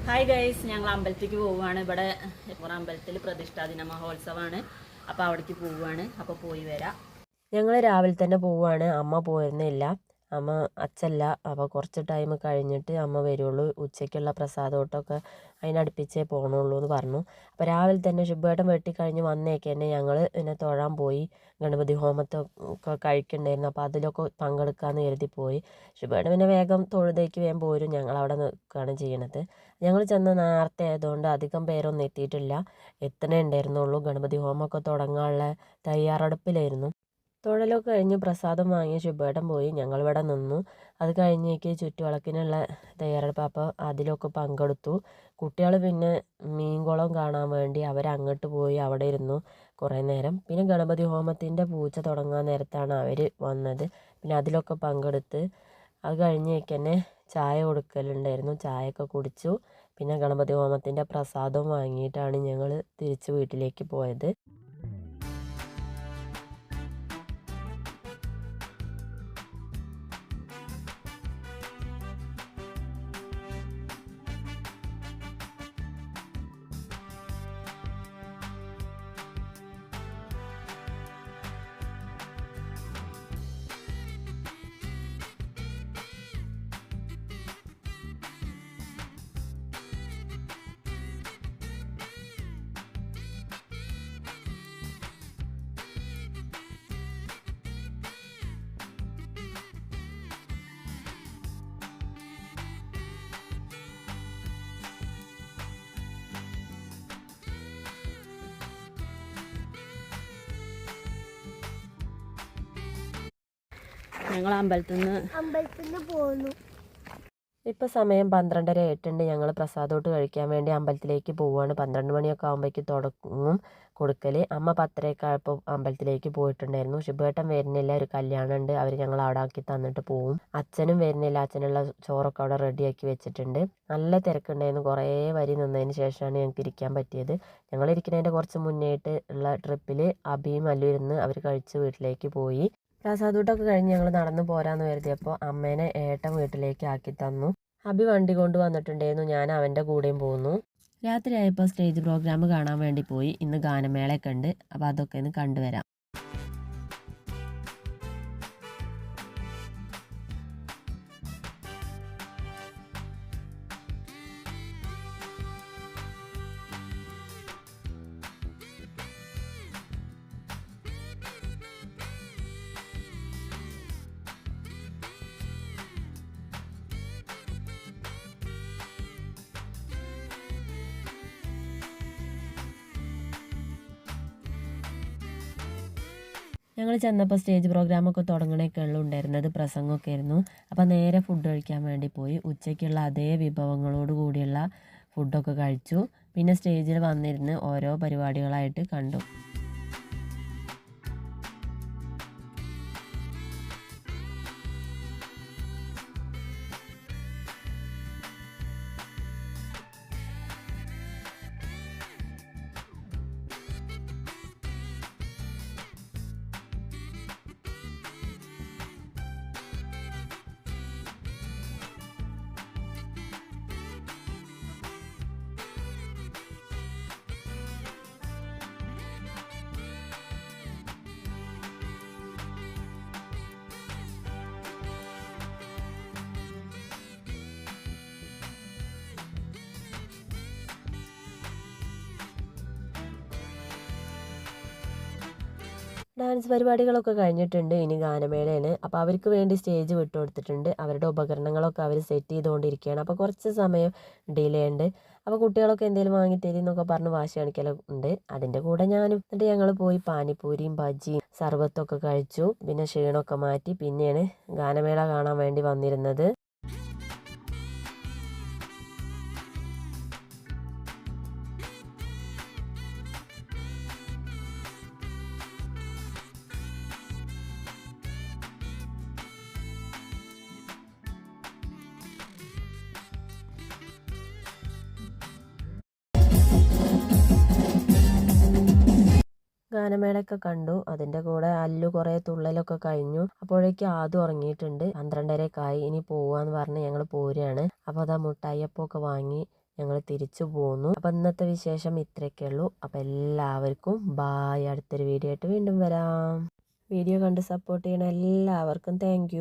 Hi guys, ഞങ്ങൾ അമ്പലത്തിലേക്ക് പോവുകയാണ്. ഇവിടെ ഇപ്പോൾ അമ്പലത്തിൽ പ്രതിഷ്ഠാദിന മഹോത്സവമാണ്. അപ്പോൾ അവിടേക്ക് പോവുകയാണ്. അപ്പോൾ പോയി വരാം. ഞങ്ങൾ രാവിലെ തന്നെ പോവുകയാണ്. അമ്മ പോരുന്നില്ല, അമ്മ അച്ഛല്ല. അപ്പോൾ കുറച്ച് ടൈം കഴിഞ്ഞിട്ട് അമ്മ വരുള്ളൂ. ഉച്ചയ്ക്കുള്ള പ്രസാദോട്ടമൊക്കെ അതിനടുപ്പിച്ചേ പോകണുള്ളൂ എന്ന് പറഞ്ഞു. അപ്പോൾ രാവിലെ തന്നെ ശുഭേട്ടൻ വെട്ടിക്കഴിഞ്ഞ് വന്നേക്ക് തന്നെ ഞങ്ങൾ പിന്നെ തൊഴാൻ പോയി. ഗണപതി ഹോമത്തൊക്കെ കഴിക്കണ്ടായിരുന്നു. അപ്പോൾ അതിലൊക്കെ പങ്കെടുക്കാമെന്ന് കരുതി പോയി. ശുഭേട്ടൻ പിന്നെ വേഗം തൊഴുതേക്ക് വേഗം പോരും. ഞങ്ങളവിടെ നിൽക്കുകയാണ് ചെയ്യണത്. ഞങ്ങൾ ചെന്ന് നേരത്തെ ആയതുകൊണ്ട് അധികം പേരൊന്നും എത്തിയിട്ടില്ല. എത്തണേ ഉണ്ടായിരുന്നുള്ളൂ. ഗണപതി ഹോമമൊക്കെ തുടങ്ങാനുള്ള തയ്യാറെടുപ്പിലായിരുന്നു. തൊഴലൊക്കെ കഴിഞ്ഞ് പ്രസാദം വാങ്ങിയ ശുഭേട്ടൻ പോയി. ഞങ്ങളിവിടെ നിന്നു. അത് കഴിഞ്ഞേക്ക് ചുറ്റുവിളക്കിനുള്ള തയ്യാറെടുപ്പ്. അപ്പോൾ അതിലൊക്കെ പങ്കെടുത്തു. കുട്ടികൾ പിന്നെ മീൻകുളം കാണാൻ വേണ്ടി അവരങ്ങോട്ട് പോയി അവിടെ ഇരുന്നു കുറേ നേരം. പിന്നെ ഗണപതി ഹോമത്തിൻ്റെ പൂജ തുടങ്ങാൻ നേരത്താണ് അവർ വന്നത്. പിന്നെ അതിലൊക്കെ പങ്കെടുത്ത് അത് കഴിഞ്ഞേക്ക് തന്നെ ചായ കൊടുക്കലുണ്ടായിരുന്നു. ചായയൊക്കെ കുടിച്ചു. പിന്നെ ഗണപതി ഹോമത്തിൻ്റെ പ്രസാദം വാങ്ങിയിട്ടാണ് ഞങ്ങൾ തിരിച്ച് വീട്ടിലേക്ക് പോയത്. ഞങ്ങൾ അമ്പലത്തിൽ നിന്ന് പോന്നു. ഇപ്പോൾ സമയം 12:30 ആയിട്ടുണ്ട്. ഞങ്ങൾ പ്രസാദോട്ട് കഴിക്കാൻ വേണ്ടി അമ്പലത്തിലേക്ക് പോവുകയാണ്. 12 മണിയൊക്കെ ആകുമ്പോഴേക്ക് തുടങ്ങും കൊടുക്കൽ. അമ്മ 10:30 ആയപ്പോൾ അമ്പലത്തിലേക്ക് പോയിട്ടുണ്ടായിരുന്നു. ശുഭേട്ടൻ വരുന്നില്ല, ഒരു കല്യാണം ഉണ്ട്, അവർ ഞങ്ങൾ അവിടെ ആക്കി തന്നിട്ട് പോവും. അച്ഛനും വരുന്നില്ല, അച്ഛനുള്ള ചോറൊക്കെ അവിടെ റെഡിയാക്കി വെച്ചിട്ടുണ്ട്. നല്ല തിരക്കുണ്ടായിരുന്നു. കുറേ വരി നിന്നതിന് ശേഷമാണ് ഞങ്ങൾക്ക് ഇരിക്കാൻ പറ്റിയത്. ഞങ്ങൾ ഇരിക്കുന്നതിൻ്റെ കുറച്ച് മുന്നേയായിട്ട് ഉള്ള ട്രിപ്പിൽ അബിയും അല്ലു ഇരുന്ന് അവർ കഴിച്ച് വീട്ടിലേക്ക് പോയി. പ്രസാദൂട്ടൊക്കെ കഴിഞ്ഞ് ഞങ്ങൾ നടന്നു പോരാന്ന് കരുതിയപ്പോൾ അമ്മേനെ ഏട്ടൻ വീട്ടിലേക്ക് ആക്കി തന്നു. അബി വണ്ടി കൊണ്ട് വന്നിട്ടുണ്ടായിരുന്നു. ഞാൻ അവൻ്റെ കൂടെയും പോന്നു. രാത്രിയായപ്പോൾ സ്റ്റേജ് പ്രോഗ്രാം കാണാൻ വേണ്ടി പോയി. ഇന്ന് ഗാനമേളയൊക്കെ ഉണ്ട്. അപ്പോൾ അതൊക്കെ ഒന്ന് കണ്ടുവരാം. ഞങ്ങൾ ചെന്നപ്പോൾ സ്റ്റേജ് പ്രോഗ്രാമൊക്കെ തുടങ്ങണേക്കെ ഉള്ളൂ ഉണ്ടായിരുന്നത്. പ്രസംഗമൊക്കെ ആയിരുന്നു. അപ്പോൾ നേരെ ഫുഡ് കഴിക്കാൻ വേണ്ടി പോയി. ഉച്ചയ്ക്കുള്ള അതേ വിഭവങ്ങളോട് കൂടിയുള്ള ഫുഡൊക്കെ കഴിച്ചു. പിന്നെ സ്റ്റേജിൽ വന്നിരുന്ന് ഓരോ പരിപാടികളായിട്ട് കണ്ടു. ഡാൻസ് പരിപാടികളൊക്കെ കഴിഞ്ഞിട്ടുണ്ട്. ഇനി ഗാനമേളയാണ്. അപ്പോൾ അവർക്ക് വേണ്ടി സ്റ്റേജ് വിട്ടു കൊടുത്തിട്ടുണ്ട്. അവരുടെ ഉപകരണങ്ങളൊക്കെ അവർ സെറ്റ് ചെയ്തുകൊണ്ടിരിക്കുകയാണ്. അപ്പോൾ കുറച്ച് സമയം ഡിലേ ഉണ്ട്. അപ്പോൾ കുട്ടികളൊക്കെ എന്തെങ്കിലും വാങ്ങിത്തരും എന്നൊക്കെ പറഞ്ഞ് വാശി കാണിക്കലുണ്ട്. അതിൻ്റെ കൂടെ ഞാനും. എന്നിട്ട് ഞങ്ങൾ പോയി പാനിപ്പൂരിയും ബജ്ജിയും സർബത്തൊക്കെ കഴിച്ചു. പിന്നെ ക്ഷീണമൊക്കെ മാറ്റി പിന്നെയാണ് ഗാനമേള കാണാൻ വേണ്ടി വന്നിരുന്നത്. ഗാനമേളയൊക്കെ കണ്ടു. അതിൻ്റെ കൂടെ അല്ലു കുറേ തുള്ളലൊക്കെ കഴിഞ്ഞു. അപ്പോഴേക്കും ആദ്യം ഉറങ്ങിയിട്ടുണ്ട്. 12:30 ആയി. ഇനി പോവാന്ന് പറഞ്ഞ് ഞങ്ങൾ പോരുകയാണ്. അപ്പോൾ അതാ മുട്ടായിയപ്പമൊക്കെ വാങ്ങി ഞങ്ങൾ തിരിച്ചു പോന്നു. അപ്പോൾ ഇന്നത്തെ വിശേഷം ഇത്രയൊക്കെ ഉള്ളൂ. അപ്പോൾ എല്ലാവർക്കും ബായ്. അടുത്തൊരു വീഡിയോ ആയിട്ട് വീണ്ടും വരാം. വീഡിയോ കണ്ട് സപ്പോർട്ട് ചെയ്യണ എല്ലാവർക്കും താങ്ക്